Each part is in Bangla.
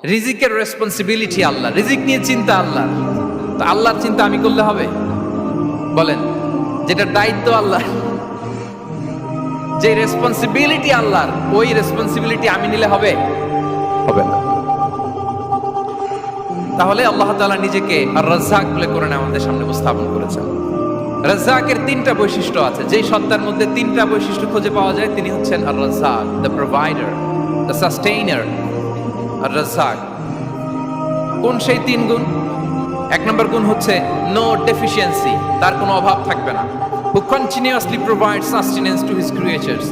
রিজিকের রেসপন্সিবিলিটি আল্লাহ, রিজিক নিয়ে চিন্তা আল্লাহ। তো আল্লাহর চিন্তা আমি করলে হবে? বলেন, যেটা দায়িত্ব আল্লাহ, যে রেসপন্সিবিলিটি আল্লাহর, ওই রেসপন্সিবিলিটি আমি নিলে হবে? হবে না। তাহলে আল্লাহ তাআলা নিজেকে আর রাজ্জাক বলে কোরআনে আমাদের সামনে উপস্থাপন করেছেন। রাজ্জাকের তিনটা বৈশিষ্ট্য আছে, যেই সত্তার মধ্যে তিনটা বৈশিষ্ট্য খুঁজে পাওয়া যায় তিনি হচ্ছেন আর রাজ্জাক, দ্য প্রোভাইডার, দ্য সাস্টেইনার। আর রাজ্জাক কোন সেই তিন গুণ? এক নম্বর গুণ হচ্ছে নো ডেফিসিয়েন্সি, তার কোনো অভাব থাকবে না। হু continuously provide sustenance to his creatures,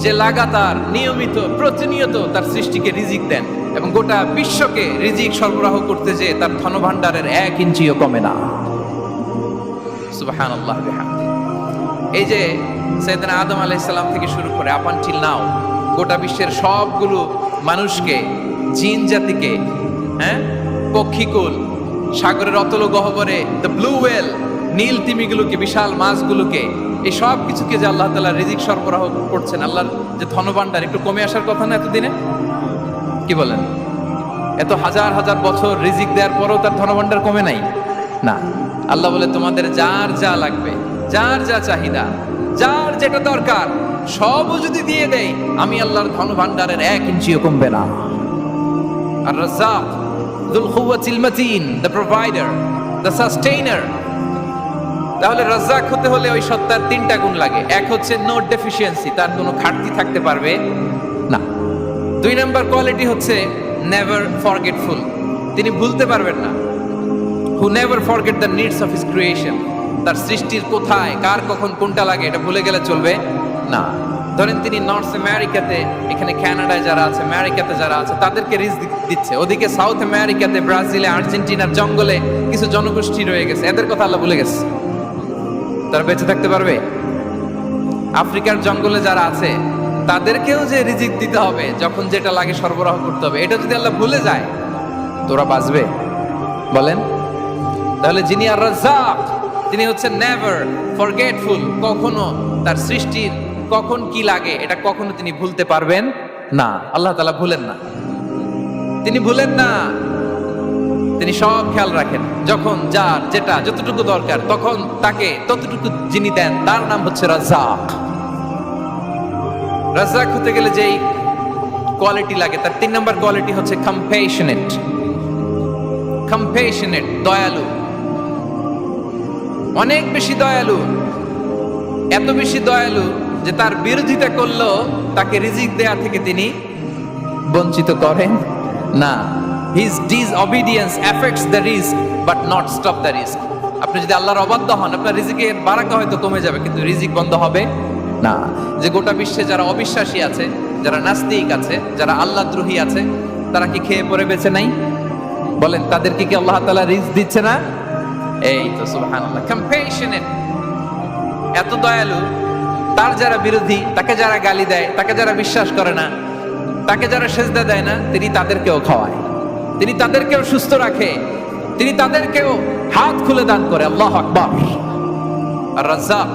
যে লাগাতার নিয়মিত প্রতিনিয়ত তার সৃষ্টিকে রিজিক দেন এবং গোটা বিশ্বকে রিজিক সরবরাহ করতে যে তার ধনভাণ্ডারের 1 ইঞ্চিও কমে না। সুবহানাল্লাহ বিহামদি। এই যে সাইয়েদনা আদম আলাইহিস সালাম থেকে শুরু করে আপ আনটিল নাও গোটা বিশ্বের সবগুলো মানুষকে, জিন জাতিকে, পক্ষীকুল, সাগরের অতল গহ্বরে দ্য ব্লু ওয়েল, নীল তিমিগুলোকে, বিশাল মাছগুলোকে, এই সব কিছুকে যে আল্লাহ তাআলা রিজিক সরবরাহ করছেন, আল্লাহর যে ধনভাণ্ডার একটু কমে আসার কথা না এতদিনে? কি বলেন? এত হাজার হাজার বছর রিজিক দেওয়ার পরও তার ধনভাণ্ডার কমে নাই? না। আল্লাহ বলে তোমাদের যার যা লাগবে, যার যা চাহিদা, যার যেটা দরকার সবও যদি দিয়ে দেই, আমি আল্লাহর ধনভাণ্ডারের 1 ইঞ্চিও কমবে না। আর Razzak যুল কুওয়াতিল মাতিন, the provider, the sustainer. তাহলে রাজ্জাক হতে হলে ওই সত্তার তিনটা গুণ লাগে। এক হচ্ছে নো ডেফিসিয়েন্সি, তার কোনো ঘাটতি থাকতে পারবে না। 2 নম্বর কোয়ালিটি হচ্ছে নেভার ফরগেটফুল, তিনি ভুলতে পারবেন না। Who never forget the needs of his creation, তার সৃষ্টির কোথায় কার কখন কোনটা লাগে এটা ভুলে গেলে চলবে না। ধরেন তিনি নর্থ আমেরিকাতে, এখানে কানাডায় যারা আছে, আমেরিকাতে যারা আছে, তাদেরকে রিজিক দিচ্ছে। ওদিকে সাউথ আমেরিকাতে, ব্রাজিলে, আর্জেন্টিনার জঙ্গলে কিছু জনগোষ্ঠী রয়ে গেছে, এদের কথা আল্লাহ ভুলে গেছে। তারা বেঁচে থাকতে পারবে? আফ্রিকার জঙ্গলে যারা আছে তাদেরকেও যে রিজিক দিতে হবে, যখন যেটা লাগে সরবরাহ করতে হবে, এটা যদি আল্লাহ ভুলে যায় তোরা বাঁচবে? বলেন। তাহলে যিনি আর রাজ্জাক, তিনি হচ্ছেন নেভার ফরগেটফুল, কখনো তার সৃষ্টির কখন কি লাগে এটা কখনো তিনি ভুলতে পারবেন না। আল্লাহ তাআলা ভুলেন না, তিনি ভুলেন না, তিনি সব খেয়াল রাখেন। যখন যার যেটা যতটুকু দরকার তখন তাকে ততটুকু যিনি দেন, তার নাম হচ্ছে রাজ্জাক। রাজ্জাক হতে গেলে যেই কোয়ালিটি লাগে, তার 3 নম্বর কোয়ালিটি হচ্ছে কম্প্যাশনেট। কম্প্যাশনেট, দয়ালু, অনেক বেশি দয়ালু। এত বেশি দয়ালু যে তার বিরোধিতা করলেও তাকে রিজিক দেয়া থেকে তিনি বঞ্চিত করেন না। His disobedience affects the risk but not stop the risk. আপনি যদি আল্লাহর অবাধ্য হন, আপনার রিজিকের বারাকা হয়তো কমে যাবে, কিন্তু রিজিক বন্ধ হবে না। যে গোটা বিশ্বে যারা অবিশ্বাসী আছে, যারা নাস্তিক আছে, যারা আল্লাহদ্রোহী আছে, তারা কি খেয়ে পরে বেঁচে নাই? বলেন, তাদেরকে কি আল্লাহ তাআলা রিজিক দিচ্ছে না? এই তো সুবহানাল্লাহ। কম্প্যাশনেট, এত দয়ালু, তার যারা বিরোধী, তাকে যারা গালি দেয়, তাকে যারা বিশ্বাস করে না, তাকে যারা সেজদা দেয় না, তিনি তাদেরকেও খাওয়ায়, তিনি তাদেরকেও সুস্থ রাখে, তিনি তাদেরকেও হাত খুলে দান করে। আল্লাহু আকবার। আর রাজ্জাক,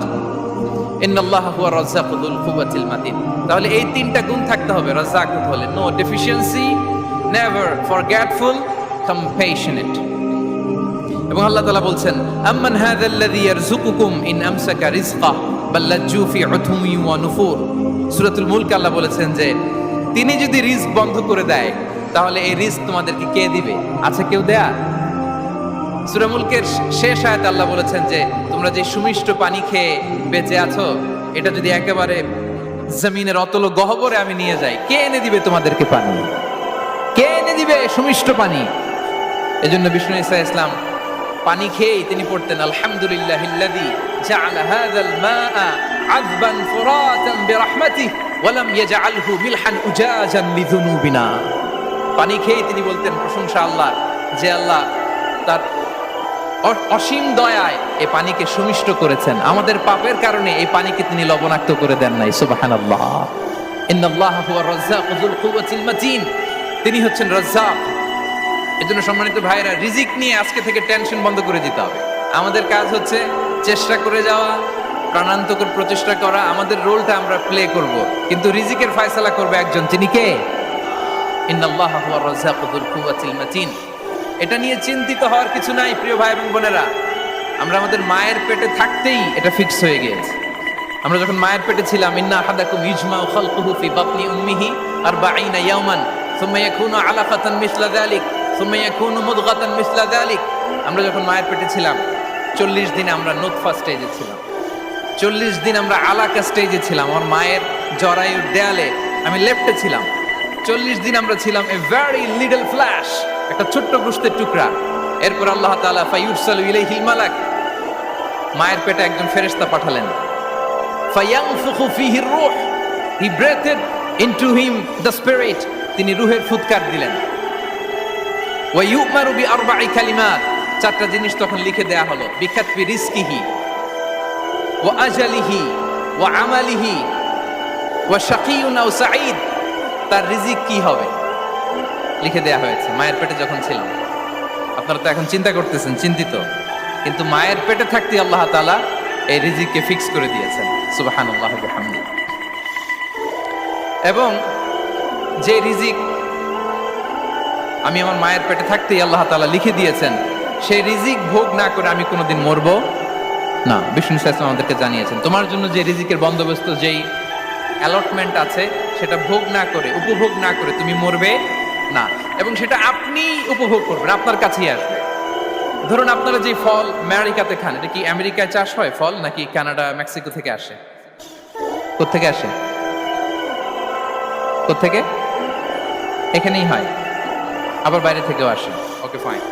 ইন্নাল্লাহা হুয়া রাজ্জাকু যুল কুওয়াতিল মাতিন। তাহলে এই তিনটা গুণ থাকতে হবে রাজ্জাক হতে হলে: no deficiency, never forgetful, compassionate. এবং আল্লাহ তাআলা বলছেন, আম্মান হাযাল্লাযী ইয়ারযুকুকুম ইন আমসাকা রিজকাহু বাল লাজ্জু ফি উতুমি ওয়া নুফুর। সূরাতুল মুলক আল্লাহ বলেছেন যে তিনি যদি রিজক বন্ধ করে দেয় তাহলে এই রিজক তোমাদেরকে কে দিবে? আছে কেউ দেয়া? সূরা মুলকের শেষ আয়াতে আল্লাহ বলেছেন যে তোমরা যে সুমিষ্ট পানি খেয়ে বেঁচে আছো, এটা যদি একেবারে জমিনের অতল গহ্বরে আমি নিয়ে যাই, কে এনে দিবে তোমাদেরকে পানি? কে এনে দিবে সুমিষ্ট পানি? এজন্য বিষ্ণু ঈসা ইসলাম পানি খেয়েই তিনি পড়তেন, আলহামদুলিল্লাহিল্লাযী জাআলা হাযাল মাআ আযবান ফুরাতান বিরাহমাতিহি ওয়া লাম ইয়াজআলহু মিলহান উজাজান লিযুনুবিনা। পানি খেয়েই তিনি বলতেন প্রশংসা আল্লাহ, যে আল্লাহ তার অসীম দয়ায় এই পানিকে সুমিষ্ট করেছেন, আমাদের পাপের কারণে এই পানিকে তিনি লবণাক্ত করে দেন নাই। সুবহানাল্লাহ। ইন্নাল্লাহা হুয়া রাজ্জাকু যুল কুওয়াতিল মাতিন, তিনি হচ্ছেন রাজ্জাক। এজন্য সম্মানিত ভাইরা, রিজিক নিয়ে আজকে থেকে টেনশন বন্ধ করে দিতে হবে। আমাদের কাজ হচ্ছে চেষ্টা করে যাওয়া, প্রাণান্তকর প্রচেষ্টা করা, আমাদের রোলটা আমরা প্লে করব, কিন্তু রিজিকের ফয়সালা করবে একজন, তিনি কে? ইন্নাল্লাহা হুয়ার রাজ্জাকু যুল কুওয়াতিল মাতিন। এটা নিয়ে চিন্তিত হওয়ার কিছু নাই প্রিয় ভাই এবং বোনেরা। আমরা আমাদের মায়ের পেটে থাকতেই এটা ফিক্স হয়ে গিয়েছে। আমরা যখন মায়ের পেটে ছিলাম, ইন্না আহাদাকুম ইজমাউ খালকুহু ফি বাতনি উম্মিহি 40 ইয়াওমান সুম্মা ইয়াকুনু আলাকাতান মিসলা যালিক সুম্মা ইয়াকুনু মুদগাতান মিসলা যালিক। আমরা যখন মায়ের পেটে ছিলাম 40 দিন আমরা নুতফা স্টেজে ছিলাম, 40 দিন আমরা আলাকা স্টেজে ছিলাম। আমার মায়ের জরায়ুর দেয়ালে আমি লেপ্টে ছিলাম। 40 দিন আমরা ছিলাম এ ভেরি লিটল ফ্ল্যাশ, একটা ছোট্ট গোশতের টুকরা। এরপর আল্লাহ তাআলা ফায়ুরসালু ইলাইহিল মালাক, মায়ের পেটে একজন ফেরেশতা পাঠালেন। ফায়ানফুখু ফীহির রূহ, he breathed into him the spirit, তিনি রূহের ফুৎকার দিলেন। ওয়া ইউমারু বিআরবা'i কালিমাত, চারটা জিনিস তখন লিখে দেয়া হলো। বিকাতবি রিজকিহি ওয়া আজালিহি ওয়া আমালিহি ওয়া শাকিয়ুন আও সাঈদ, তার রিজিক কি হবে লিখে দেয়া হয়েছে মায়ের পেটে যখন ছিলাম। আপনারা তো এখন চিন্তা করতেছেন, চিন্তিত, কিন্তু মায়ের পেটে থাকতে আল্লাহ তাআলা এই রিজিককে ফিক্স করে দিয়েছেন। সুবহানাল্লাহ ওয়া বিহামদিহি। এবং যে রিজিক আমি আমার মায়ের পেটে থাকতেই আল্লাহ তাআলা লিখে দিয়েছেন, সেই রিজিক ভোগ না করে আমি কোনোদিন মরবো না। বিষ্ণু ইসলাম আমাদেরকে জানিয়েছেন, তোমার জন্য যে রিজিকের বন্দোবস্ত, যেই অ্যালটমেন্ট আছে, সেটা ভোগ না করে, উপভোগ না করে তুমি মরবে না। এবং সেটা আপনি উপভোগ করবেন, আপনার কাছেই আসবে। ধরুন আপনারা যে ফল আমেরিকাতে খান, এটা কি আমেরিকায় চাষ হয় ফল, নাকি কানাডা মেক্সিকো থেকে আসে? কোত্থেকে আসে? কোত্থেকে? এখানেই হয়, আবার বাইরে থেকেও আসে। Okay fine.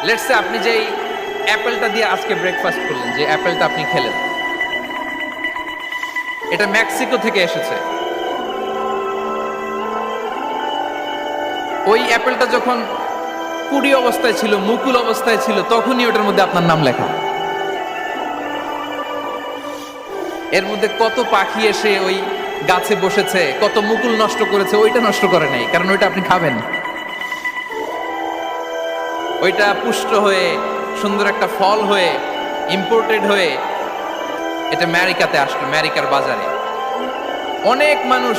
লেটস সে আপনি যেই অ্যাপেলটা দিয়ে আজকে ব্রেকফাস্ট করলেন, যে অ্যাপেলটা আপনি খেলেন, এটা মেক্সিকো থেকে এসেছে। ওই অ্যাপেলটা যখন কুড়ি অবস্থায় ছিল, মুকুল অবস্থায় ছিল, তখনই ওটার মধ্যে আপনার নাম লেখা। এর মধ্যে কত পাখি এসে ওই গাছে বসেছে, কত মুকুল নষ্ট করেছে, ওইটা নষ্ট করে নাই, কারণ ওইটা আপনি খাবেন। ওইটা পুষ্ট হয়ে সুন্দর একটা ফল হয়ে ইম্পোর্টেড হয়ে এটা আমেরিকাতে আসলো, আমেরিকার বাজারে। অনেক মানুষ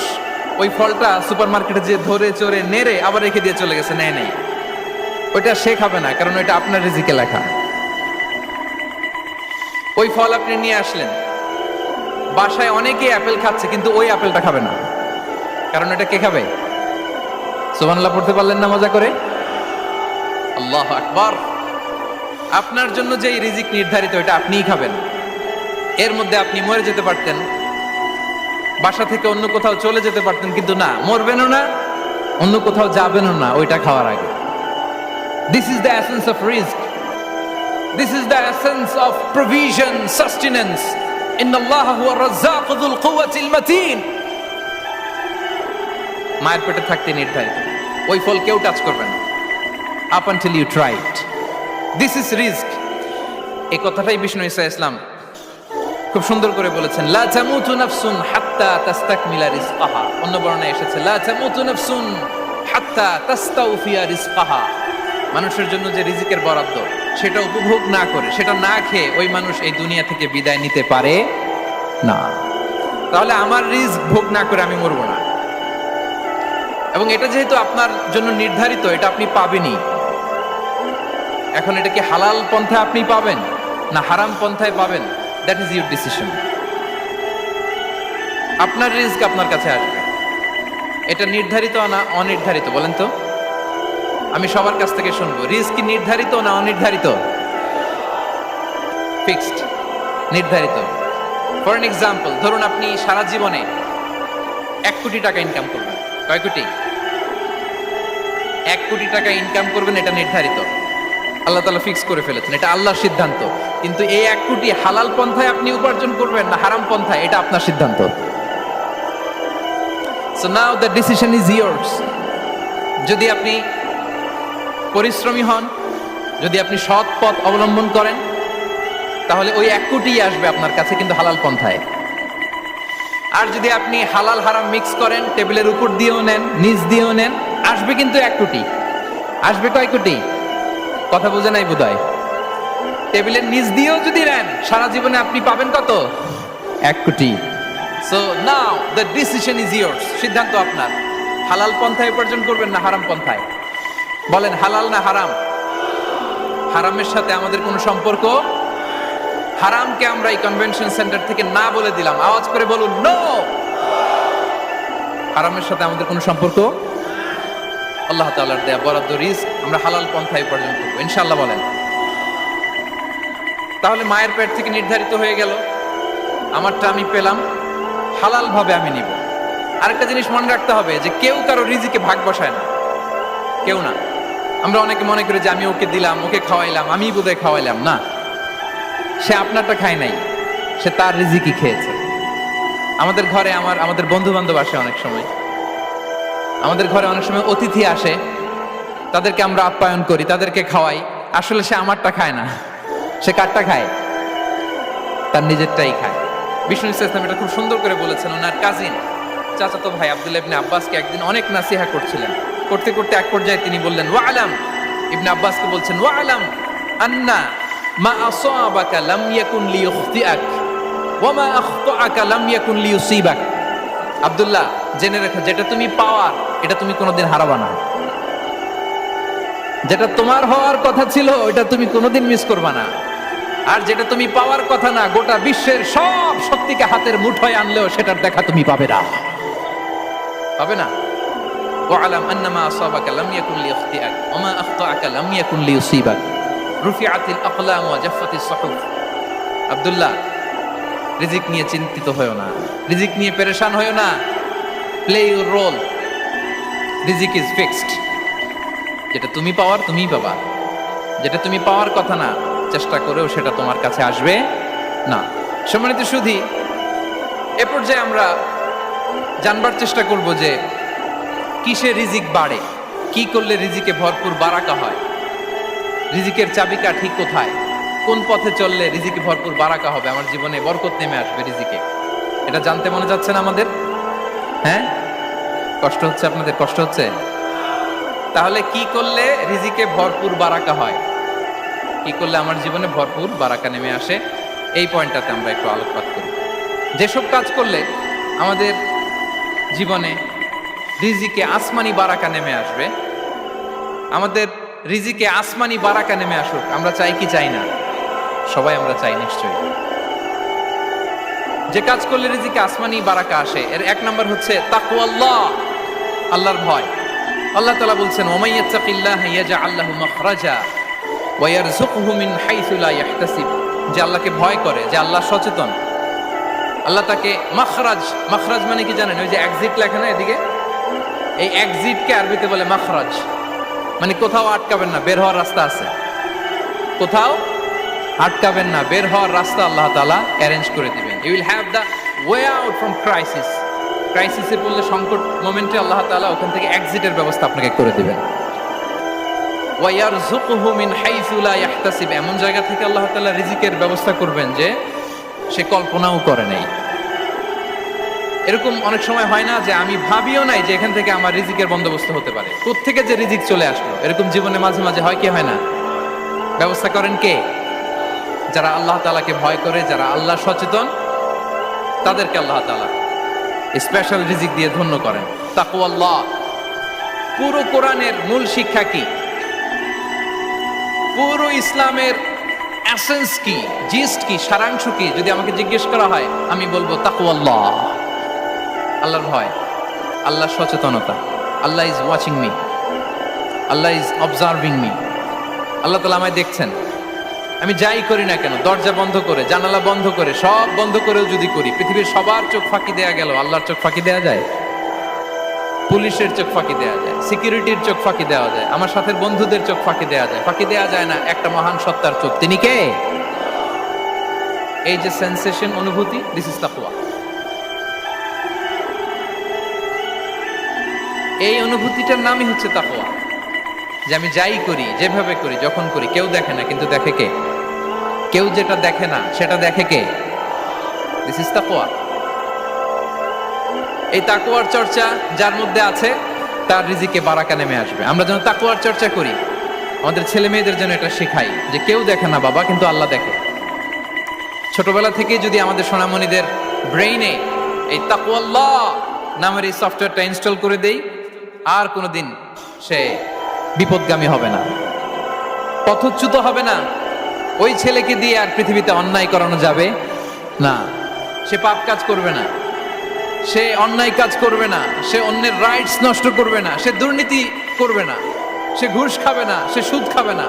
ওই ফলটা সুপার মার্কেটে যে ধরে চড়ে নেড়ে আবার রেখে দিয়ে চলে গেছে, নেয় নেই। ওইটা সে খাবে না, কারণ ওইটা আপনার রিজিকে লেখা। ওই ফল আপনি নিয়ে আসলেন, বাসায় অনেকেই অ্যাপেল খাচ্ছে, কিন্তু ওই অ্যাপেলটা খাবে না, কারণ এটা কে খাবে? সুবহানাল্লাহ পড়তে পারলেন না মজা করে? আল্লাহু আকবার। আপনার জন্য যে রিজিক নির্ধারিত, এটা আপনিই খাবেন। এর মধ্যে আপনি মরে যেতে পারতেন, বাসা থেকে অন্য কোথাও চলে যেতে পারতেন, কিন্তু না, মরবেনও না, অন্য কোথাও যাবেনও না ওইটা খাওয়ার আগে। This is the essence of risk, this is the essence of provision, sustenance. ইন্নাল্লাহা হুয়ার রাজ্জাকু যুল কুওয়াতিল মাতিন। মায়ের পেটে থাকতে নির্ধারিত, ওই ফল কেউ টাচ করবে না up until you try it. This is risk. এই কথাটাই বিষ্ণু ঈসা ইসলাম খুব সুন্দর করে বলেছেন, লা তামুতু নাফসুন হাত্তা তাস্তাকমিলা রিজকাহা। অন্য বর্ণনায় এসেছে লা তামুতু নাফসুন হাত্তা তাস্তাউফিয়া রিজকাহা। মানুষের জন্য যে রিজিকের বরাদ্দ, সেটা উপভোগ না করে, সেটা না খেয়ে ওই মানুষ এই দুনিয়া থেকে বিদায় নিতে পারে না। তাহলে আমার রিস্ক ভোগ না করে আমি মরবো না। এবং এটা যেহেতু আপনার জন্য নির্ধারিত, এটা আপনি পাবেনই। এখন এটা কি হালাল পন্থায় আপনি পাবেন না হারাম পন্থায় পাবেন, দ্যাট ইজ ইউর ডিসিশন। আপনার রিস্ক আপনার কাছে আসবে। এটা নির্ধারিত না অনির্ধারিত বলেন তো? আমি সবার কাছ থেকে শুনবো, রিস্ক কি নির্ধারিত না অনির্ধারিত? ফিক্সড, নির্ধারিত। ফর এন এক্সাম্পল, ধরুন আপনি সারা জীবনে 1 কোটি টাকা ইনকাম করবেন। কয় কোটি? 1 কোটি টাকা ইনকাম করবেন, এটা নির্ধারিত, আল্লাহ তাআলা ফিক্স করে ফেলেছেন, এটা আল্লাহর সিদ্ধান্ত। কিন্তু এই 1 কোটি হালাল পন্থায় আপনি উপার্জন করবেন না হারাম পন্থায়, এটা আপনার সিদ্ধান্ত। So now the decision is years. যদি আপনি পরিশ্রমী হন, যদি আপনি সৎ পথ অবলম্বন করেন, তাহলে ওই 1 কোটি আসবে আপনার কাছে, কিন্তু হালাল পন্থায়। আর যদি আপনি হালাল হারাম মিক্স করেন, টেবিলের উপর দিয়েও নেন, নিচ দিয়েও নেন, আসবে কিন্তু 1 কোটি। আসবে কয় কোটি? কথা বোঝে নাই বোধহয়। টেবিলের নিচ দিয়েও যদি নেন, সারা জীবনে আপনি পাবেন কত? 1 কোটি। So now the decision is years. সিদ্ধান্ত আপনার। হালাল পন্থায় উপার্জন করবেন না হারাম পন্থায়? বলেন হালাল না হারাম? হারামের সাথে আমাদের কোনো সম্পর্ক? হারামকে আমরা এই কনভেনশন সেন্টার থেকে না বলে দিলাম, আওয়াজ করে বলুন নো। হারামের সাথে আমাদের কোনো সম্পর্ক? আল্লাহ তাআলার দেয়া বরাদ্দ রিজক আমরা হালাল পন্থায় উপার্জন করব ইনশাআল্লাহ। বলেন। তাহলে মায়ের পেট থেকে নির্ধারিত হয়ে গেল, আমারটা আমি পেলাম, হালাল ভাবে আমি নিব। আরেকটা জিনিস মনে রাখতে হবে যে কেউ কারো রিজিকে ভাগ বসায় না, কেউ না। আমরা অনেকে মনে করি যে আমি ওকে দিলাম, ওকে খাওয়াইলাম, আমি বোধহয় খাওয়াইলাম। না, সে আপনারটা খায় নাই, সে তার রিজিকই খেয়েছে। আমাদের ঘরে আমাদের বন্ধু বান্ধব আসে অনেক সময়, আমাদের ঘরে অনেক সময় অতিথি আসে, তাদেরকে আমরা আপ্যায়ন করি, তাদেরকে খাওয়াই। আসলে সে আমারটা খায় না, সে কারটা খায়? তার নিজেরটাই খায়। বিষ্ণু ইসলাম এটা খুব সুন্দর করে বলেছেন। ওনার কাজিন চাচাতো ভাই আব্দুল্লাহ ইবনে আব্বাসকে একদিন অনেক নাসিহা করছিলেন। করতে করতে এক পর্যায়ে তিনি বললেন, ওয়া আলাম, ইবনে আব্বাসকে বলছেন, ওয়া আলাম আন্না মা আসাবাকা লাম ইয়াকুন লিইখতিআক ওয়া মা আখতাআকা লাম ইয়াকুন লিইউসিবাক। আব্দুল্লাহ, জেনে রেখো, যেটা তুমি পাওয়ার এটা তুমি কোনোদিন হারাবা না। যেটা তোমার হওয়ার কথা ছিল ওটা তুমি কোনোদিন মিস করবা না। আর যেটা তুমি পাওয়ার কথা না, গোটা বিশ্বের সব শক্তিকে হাতের মুঠোয় আনলেও সেটার দেখা তুমি পাবে না, পাবে না। ওয়ালাম আন্নামা আসাবাকা লাম ইয়াকুন লিইখতিআক ওয়া মা আখতাআকা লাম ইয়াকুন লিইউসিবাক রুফিআতিল আকলাম ওয়া জাফফাতিস সুহুফ। আব্দুল্লাহ, রিজিক নিয়ে চিন্তিত হয়ো না, রিজিক নিয়ে পেরেশান হয়ো না। প্লে ইউর রোল, রিজিক ইজ ফিক্সড। যেটা তুমি পাওয়ার তুমিই পাবা, যেটা তুমি পাওয়ার কথা না, চেষ্টা করেও সেটা তোমার কাছে আসবে না। সম্মানিত সুধী, এ পর্যায়ে আমরা জানবার চেষ্টা করব যে কিসে রিজিক বাড়ে, কি করলে রিজিকে ভরপুর বারাকা হয়, রিজিকের চাবিকা ঠিক কোথায়, কোন পথে চললে রিজিকে ভরপুর বারাকা হবে, আমার জীবনে বরকত নেমে আসবে রিজিকে। এটা জানতে মনে যাচ্ছে না আমাদের? হ্যাঁ, কষ্ট হচ্ছে আপনাদের? কষ্ট হচ্ছে? তাহলে কি করলে রিজিকে ভরপুর বারাকা হয়, কি করলে আমার জীবনে ভরপুর বারাকা নেমে আসে, এই পয়েন্টটাতে আমরা একটু আলোকপাত করি। যেসব কাজ করলে আমাদের জীবনে রিজিকে আসমানি বারাকা নেমে আসবে, আমাদের রিজিকে আসমানি বারাকা নেমে আসুক, আমরা চাই কি চাই না? সবাই আমরা চাই নিশ্চয়ই। যে কাজ করলে রিজিকে আসমানি বারাকা আসে, এর এক নম্বর হচ্ছে তাকওয়াল্লাহ, আল্লাহর ভয়। আল্লাহ তাআলা বলছেন, ওয়া ইয়াত্তাকিল্লাহা ইয়াজআল লাহু মাখরাজা ওয়া ইয়ারযুকহু মিন হাইসু লা ইয়াহতাসিব। যে আল্লাহকে ভয় করে, যে আল্লাহ সচেতন, আল্লাহ তাকে মাখরাজ, মাখরাজ মানে কি জানেন? ওই যে এক্সিট লেখা না এদিকে, এই এক্সিটকে আরবিতে বলে মাখরাজ, মানে কোথাও আটকাবেন না, বের হওয়ার রাস্তা আছে। কোথাও আটকাবেন না, বের হওয়ার রাস্তা আল্লাহ তাআলা অ্যারেঞ্জ করে দিবেন। You will have the way out from crisis. ক্রাইসিসে পড়লে, সংকট মোমেন্টে আল্লাহ তাআলা ওখান থেকে এক্সিটের ব্যবস্থা আপনাকে করে দিবেন। ওয়া ইয়ারযুকহু মিন হাইসু লা ইয়াহতাসিব, এমন জায়গা থেকে আল্লাহ তাআলা রিজিকের ব্যবস্থা করবেন যে সে কল্পনাও করে নাই। এরকম অনেক সময় হয় না যে আমি ভাবিও নাই যে এখান থেকে আমার রিজিকের বন্দোবস্ত হতে পারে, কোত্থেকে যে রিজিক চলে আসলো। এরকম জীবনে মাঝে মাঝে হয় কি হয় না? ব্যবস্থা করেন কে? যারা আল্লাহ তাআলাকে ভয় করে, যারা আল্লাহ সচেতন, তাদেরকে আল্লাহ তাআলা স্পেশাল রিজিক দিয়ে ধন্য করেন। তাকওয়াল্লাহ। পুরো কোরআনের মূল শিক্ষা কি? পুরো ইসলামের এসেন্স কি, জিস্ট কি, সারাংশ কি যদি আমাকে জিজ্ঞেস করা হয়, আমি বলবো তাকওয়াল্লাহ, আল্লাহর ভয়, আল্লাহর সচেতনতা। Allah is watching me, Allah is observing me. Allah তাআলা আমায় দেখছেন, আমি যাই করি না কেন, দরজা বন্ধ করে, জানালা বন্ধ করে, সব বন্ধ করেও যদি করি, পৃথিবীর সবার চোখ ফাঁকি দেয়া গেল, আল্লাহর চোখ ফাঁকি দেয়া যায়? পুলিশের চোখ ফাঁকি দেওয়া যায়, সিকিউরিটির চোখ ফাঁকি দেওয়া যায়, আমার সাথে বন্ধুদের চোখ ফাঁকি দেওয়া যায়, ফাঁকি দেওয়া যায় না একটা মহান সত্তার চোখ। তিনি কে? এই যে সেন্সেশন, অনুভূতি, দিস ইজ তাকওয়া। এই অনুভূতিটার নামই হচ্ছে তাকওয়া। যে আমি যাই করি, যেভাবে করি, যখন করি, কেউ দেখে না, কিন্তু দেখে কে? কেউ যেটা দেখে না সেটা দেখে কে? দিস ইজ তাকওয়া। এই তাকওয়ার চর্চা যার মধ্যে আছে, তার রিজিকে বারাকা নেমে আসবে। আমরা যেন তাকওয়ার চর্চা করি, আমাদের ছেলে মেয়েদের জন্য এটা শেখাই যে কেউ দেখে না বাবা, কিন্তু আল্লাহ দেখে। ছোটবেলা থেকে যদি আমাদের সোনামণিদের ব্রেইনে এই তাকওয়াল্লাহ নামের এই সফটওয়্যারটা ইনস্টল করে দেই, আর কোনোদিন সে বিপদগামী হবে না, পথচ্যুত হবে না। ওই ছেলেকে দিয়ে আর পৃথিবীতে অন্যায় করানো যাবে না। সে পাপ কাজ করবে না, সে অন্যায় কাজ করবে না, সে অন্যের রাইটস নষ্ট করবে না, সে দুর্নীতি করবে না, সে ঘুষ খাবে না, সে সুদ খাবে না।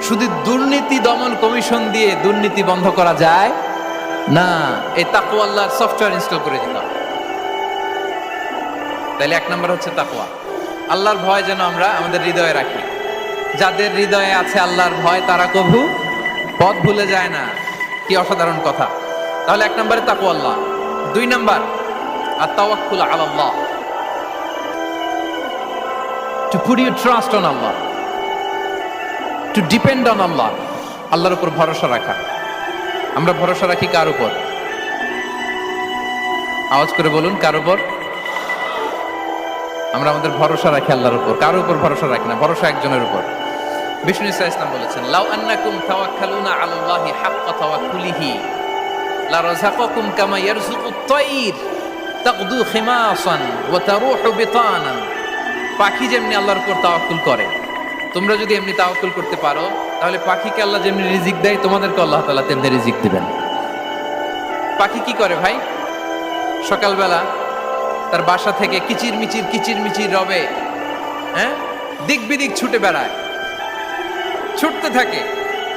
শুধু দুর্নীতি দমন কমিশন দিয়ে দুর্নীতি বন্ধ করা যায় না। এই তাকওয়া আল্লাহর সফটওয়্যার ইনস্টল করে দিতে হবে। তাইলে এক নম্বর হচ্ছে তাকওয়া। আল্লাহর ভয় যেন আমরা আমাদের হৃদয়ে রাখি। যাদের হৃদয়ে আছে আল্লাহর ভয় তারা কভু পথ ভুলে যায় না। কি অসাধারণ কথা! তাহলে এক নম্বরে তাকওয়া আল্লাহ। দুই নম্বর আত-তাওয়াক্কুল আলা Allah, to put your trust on Allah, to depend on Allah. আল্লাহর উপর ভরসা রাখা। আমরা ভরসা রাখি কার উপর? আওয়াজ করে বলুন, কার উপর? আমরা আমাদের ভরসা রাখি আল্লাহর উপর, কার উপর ভরসা রাখি না। ভরসা একজনের উপর। বিষ্ণু ইসা ইসলাম বলেছেন, লাউ আন্নাকুম তাওয়াক্কালুনা আলাল্লাহি হাক্কা তাওয়াক্কুলিহি লা রাযাকাকুম কামা ইয়ারযুকুত তায়র তাকদু খিমাসান ওয়া তারুহু বিতানান। পাখি যেমনি আল্লাহর উপর তাওয়াক্কুল করে, তোমরা যদি এমনি তাওয়াক্কুল করতে পারো, তাহলে পাখিকে আল্লাহ যেমনি রিজিক দেয়, তোমাদেরকে আল্লাহ তাআলা তেমনি রিজিক দিবেন। পাখি কি করে ভাই? সকালবেলা তার বাসা থেকে কিচির মিচির রবে, হ্যাঁ, দিক বিদিক ছুটে বেড়ায়, ছুটতে থাকে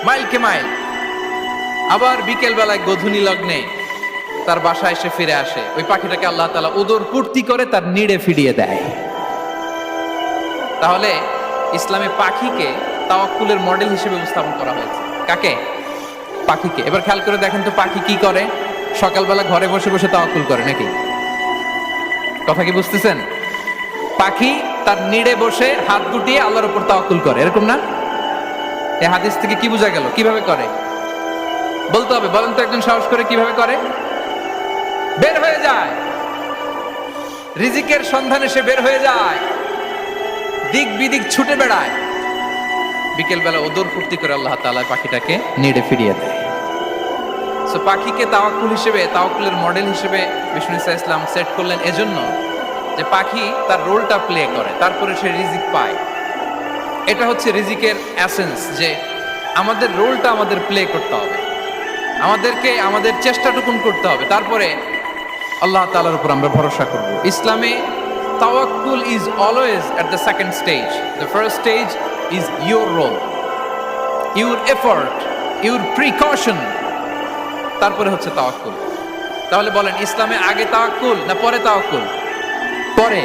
মাইলকে মাইল। আবার বিকেল বেলায় গোধূলি লগ্নে তার বাসায় এসে ফিরে আসে। ওই পাখিটাকে আল্লাহ তাআলা উদর পূর্তি করে তার নিড়ে ফিরিয়ে দেয়। তাহলে ইসলামে পাখিকে তাওয়াক্কুলের মডেল হিসেবে উপস্থাপন করা হয়েছে। কাকে? পাখিকে। এবার খেয়াল করে দেখেন তো পাখি কি করে? সকালবেলা ঘরে বসে বসে তাওয়াক্কুল করে নাকি? কথা কি বুঝতেছেন? পাখি তার নিড়ে বসে হাত গুটিয়ে আল্লাহর উপর তাওয়াক্কুল করে, এরকম না? এই হাদিস থেকে কি বোঝা গেল? কিভাবে করে বলতে হবে, বলেন তো একজন সাহস করে কিভাবে করে? বের হয়ে যায়, রিজিকের সন্ধানে সে বের হয়ে যায়, দিক বিদিক ছুটে বেড়ায়। বিকেল বেলা ওদর ফুর্তি করে আল্লাহ তাআলা পাখিটাকে নিড়ে ফিরিয়ে দেয়। সো পাখিকে তাওয়াক্কুল হিসেবে, তাওয়াক্কুলের মডেল হিসেবে বিষ্ণু ইসা ইসলাম সেট করলেন এজন্য যে পাখি তার রোলটা প্লে করে, তারপরে সে রিজিক পায়। এটা হচ্ছে রিজিকের এসেন্স, যে আমাদের রোলটা আমাদের প্লে করতে হবে, আমাদেরকে আমাদের চেষ্টাটুকুন করতে হবে, তারপরে আল্লাহ তাআলার উপর আমরা ভরসা করব। ইসলামে তাওয়াক্কুল is always at the second stage. The first stage is your role, your effort, your precaution, তারপরে হচ্ছে তাওয়াক্কুল। তাহলে বলেন, ইসলামে আগে তাওয়াক্কুল না পরে তাওয়াক্কুল? পরে।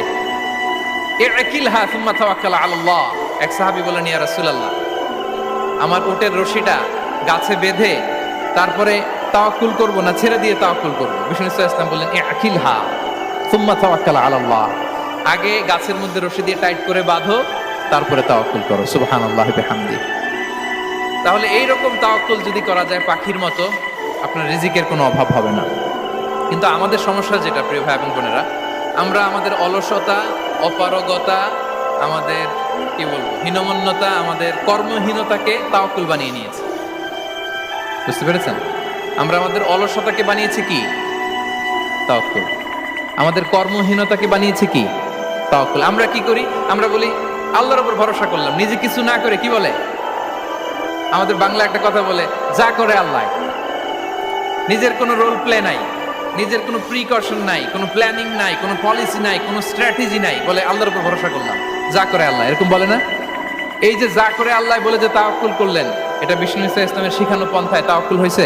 ইকিলহা সুম্মা তাওয়াক্কাল আলাল্লাহ। এক সাহাবী বলেন, ইয়া রাসূলুল্লাহ, আমার উটের রশিটা গাছে বেঁধে তারপরে তাওয়াক্কুল করব না ছেড়ে দিয়ে তাওয়াক্কুল করব? বিষ্ণু সাল্লাল্লাহু আলাইহি ওয়াসাল্লাম বললেন, ইকিলহা সুম্মা তাওয়াক্কাল আলাল্লাহ। আগে গাছের মধ্যে রশি দিয়ে টাইট করে বাঁধো, তারপরে তাওয়াক্কুল করো। সুবহানাল্লাহি বিহামদিহি। তাহলে এইরকম তাওয়াক্কুল যদি করা যায় পাখির মতো, আপনার রিজিকের কোনো অভাব হবে না। কিন্তু আমাদের সমস্যা যেটা, প্রিয় ভাই এবং বোনেরা, আমরা আমাদের অলসতা, অপারগতা, আমাদের কি বলবো হীনমন্যতা, আমাদের কর্মহীনতাকে তাওয়াক্কুল বানিয়ে নিয়েছি। বুঝতে পেরেছেন? আমরা আমাদের অলসতাকে বানিয়েছি কি? তাওয়াক্কুল। আমাদের কর্মহীনতাকে বানিয়েছি কি? তাওয়াক্কুল। আমরা কি করি? আমরা বলি আল্লাহর উপর ভরসা করলাম, নিজে কিছু না করে। কি বলে আমাদের বাংলা একটা কথা বলে, যা করে আল্লাহ। নিজের কোনো রোল প্লে নাই, নিজের কোনো প্রিকশন নাই, কোনো প্ল্যানিং নাই, কোনো পলিসি নাই, কোনো স্ট্র্যাটেজি নাই, বলে আল্লাহর উপর ভরসা করলাম, যা করে আল্লাহ। এরকম বলে না? এই যে যা করে আল্লাহ বলে যে তাওয়াক্কুল করলেন, এটা বিষ্ণু ইসা ইসলামের শিখানো পন্থায় তাওয়াক্কুল হয়েছে?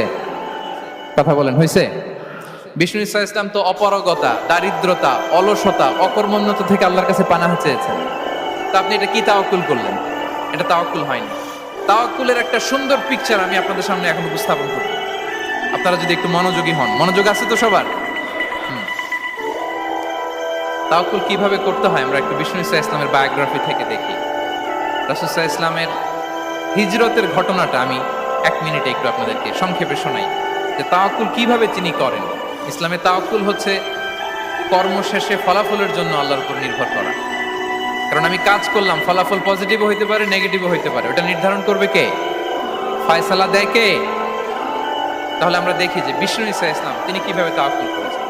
কথা বলেন, হয়েছে? বিষ্ণু ইসা ইসলাম তো অপারগতা, দারিদ্রতা, অলসতা, অকর্মণ্যতা থেকে আল্লাহর কাছে পানাহ চেয়েছেন। তা আপনি এটা কি তাওয়াক্কুল করলেন? এটা তাওয়াক্কুল হয়নি। তাওয়াক্কুলের একটা সুন্দর পিকচার আমি আপনাদের সামনে এখন উপস্থাপন করব, আপনারা যদি একটু মনোযোগী হন। মনোযোগ আছে তো সবার? তাওয়াক্কুল কিভাবে করতে হয় আমরা একটু বিষ্ণু ইসা ইসলামের বায়োগ্রাফি থেকে দেখি। রাসূল সাল্লাল্লাহু আলাইহি ওয়াসাল্লামের হিজরতের ঘটনাটা আমি 1 মিনিটে একটু আপনাদেরকে সংক্ষেপে শোনাই, যে তাওয়াক্কুল কিভাবে তিনি করেন। ইসলামে তাওয়াক্কুল হচ্ছে কর্ম শেষে ফলাফলের জন্য আল্লাহর উপর নির্ভর করা। কারণ আমি কাজ করলাম, ফলাফল পজিটিভও হইতে পারে, নেগেটিভও হইতে পারে, ওটা নির্ধারণ করবে কে? ফয়সালা দেয় কে? তাহলে আমরা দেখি যে বিষ্ণু ইসা ইসলাম তিনি কিভাবে তাওয়াক্কুল করেছেন।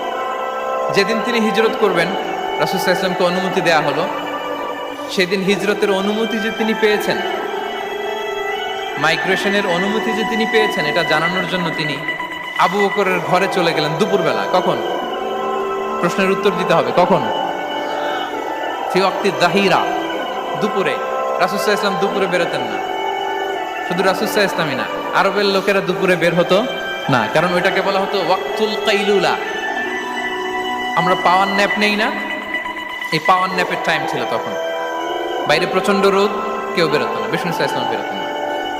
যেদিন তিনি হিজরত করবেন, রাসূল সাল্লাল্লাহু আলাইহি ওয়াসাল্লামকে অনুমতি দেয়া হলো সেদিন হিজরতের অনুমতি যে তিনি পেয়েছেন, মাইগ্রেশনের অনুমতি যে তিনি পেয়েছেন, এটা জানানোর জন্য তিনি আবু বকরের ঘরে চলে গেলেন দুপুরবেলা। কখন? প্রশ্নের উত্তর দিতে হবে। কখন? ফি ওয়াক্তি যাহিরা, দুপুরে। রাসূল সাল্লাল্লাহু আলাইহি ওয়াসাল্লাম দুপুরে বেরোতেন না। শুধু রাসূল সাল্লাল্লাহু আলাইহি ওয়াসাল্লামই না, আরবের লোকেরা দুপুরে বের হতো না, কারণ ওইটাকে বলা হতো ওয়াক্তুল কাইলুলা। আমরা পাওয়ার ন্যাপ নেই না, এই পাওয়ার ন্যাপের টাইম ছিল তখন। বাইরে প্রচন্ড রোদ, কেউ বেরোতো না, বিষ্ণু সাল্লাল্লাহু আলাইহি ওয়াসাল্লাম বেরোতেন না।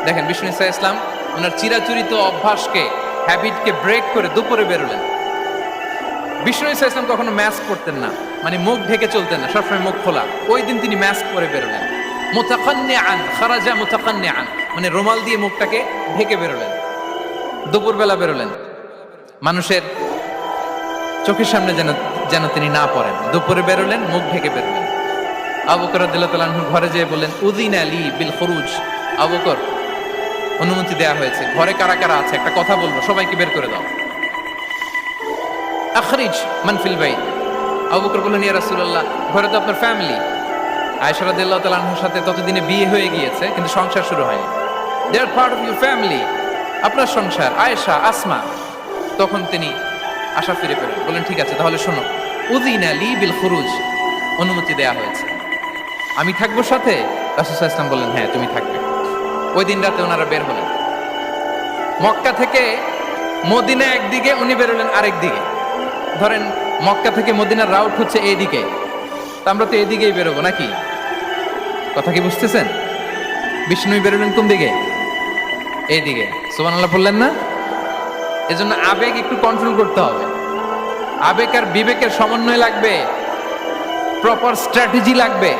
দেখেন বিষ্ণু সাল্লাল্লাহু আলাইহি ওয়াসাল্লাম ওনার চিরাচরিত অভ্যাসকে, হ্যাবিটকে ব্রেক করে দুপুরে বেরোলেন। বিষ্ণু সাল্লাল্লাহু আলাইহি ওয়াসাল্লাম কখনো মাস্ক পরতেন না, মানে মুখ ঢেকে চলতেন না, সবসময় মুখ খোলা। ওই দিন তিনি মাস্ক পরে বেরোলেন। মুতাকান্নিআন, খারাজা মুতাকান্নিআন, মানে রুমাল দিয়ে মুখটাকে ঢেকে বেরোলেন। দুপুরবেলা বেরোলেন, মানুষের চোখের সামনে যেন তিনি না পড়েন। দুপুরে বেরোলেন, মুখ ঢেকে বেরোলেন। আবু বকর রাদিয়াল্লাহু তাআলা আনহু ঘরে যেয়ে বললেন, উযিনা লি বিল খুরুজ। আবু বকর, অনুমতি দেয়া হয়েছে, ঘরে কারা কারা আছে একটা কথা বলবো, সবাইকে বের করে দাও। আখরিজ মান ফিল বাইত। আবু বকর বললেন, ইয়া রাসূলুল্লাহ, ঘরে তো আপনার ফ্যামিলি। আয়েশা রাদিয়াল্লাহু তাআলা আনহার সাথে ততদিনে বিয়ে হয়ে গিয়েছে, কিন্তু সংসার শুরু হয়নি। দে আর পার্ট অফ ইউর ফ্যামিলি, আপনার সংসার, আয়েশা, আসমা। তখন তিনি আশা ফিরে পেলেন, বললেন ঠিক আছে তাহলে শোনো, উযিনা লি বিল খুরুজ, অনুমতি দেয়া হয়েছে, আমি থাকবো সাথে? রাসূল সাল্লাল্লাহু আলাইহি ওয়াসাল্লাম বললেন, হ্যাঁ তুমি থাকবে। ওই দিন রাতে ওনারা বের হলেন। মক্কা থেকে মদিনা একদিকে, উনি বেরোলেন আরেক দিকে। ধরেন মক্কা থেকে মদিনার রাউট হচ্ছে এইদিকে, তা আমরা তো এদিকেই বেরোবো নাকি? কথা কি বুঝতেছেন? বিষ্ণু বেরোলেন কোন দিকে? এইদিকে। সুবহানাল্লাহ বললেন না? এজন্য আবেগ একটু কন্ট্রোল করতে হবে। আবেগ আর বিবেকের সমন্বয় লাগবে, প্রপার স্ট্র্যাটেজি লাগবে,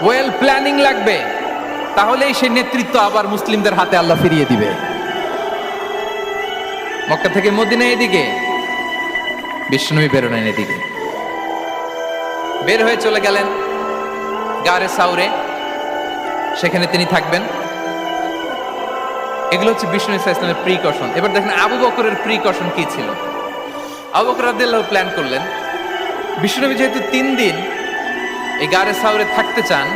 ওয়েল প্ল্যানিং লাগবে, তাহলেই সেই নেতৃত্ব আবার মুসলিমদের হাতে আল্লাহ ফিরিয়ে দিবে। মক্কা থেকে মদিনা এদিকে, বিষ্ণুই বেরোলেন এদিকে। বের হয়ে চলে গেলেন গারে সাউরে, সেখানে তিনি থাকবেন। এগুলো হচ্ছে বিষ্ণু ইসলামের প্রিকশন। এবার দেখেন আবু বকরের প্রিকশন কি ছিল। আবু বকর রাদিয়াল্লাহু প্ল্যান করলেন, বিষ্ণুনবী যেহেতু 3 দিন এই গারে সাউরে থাকতে চান,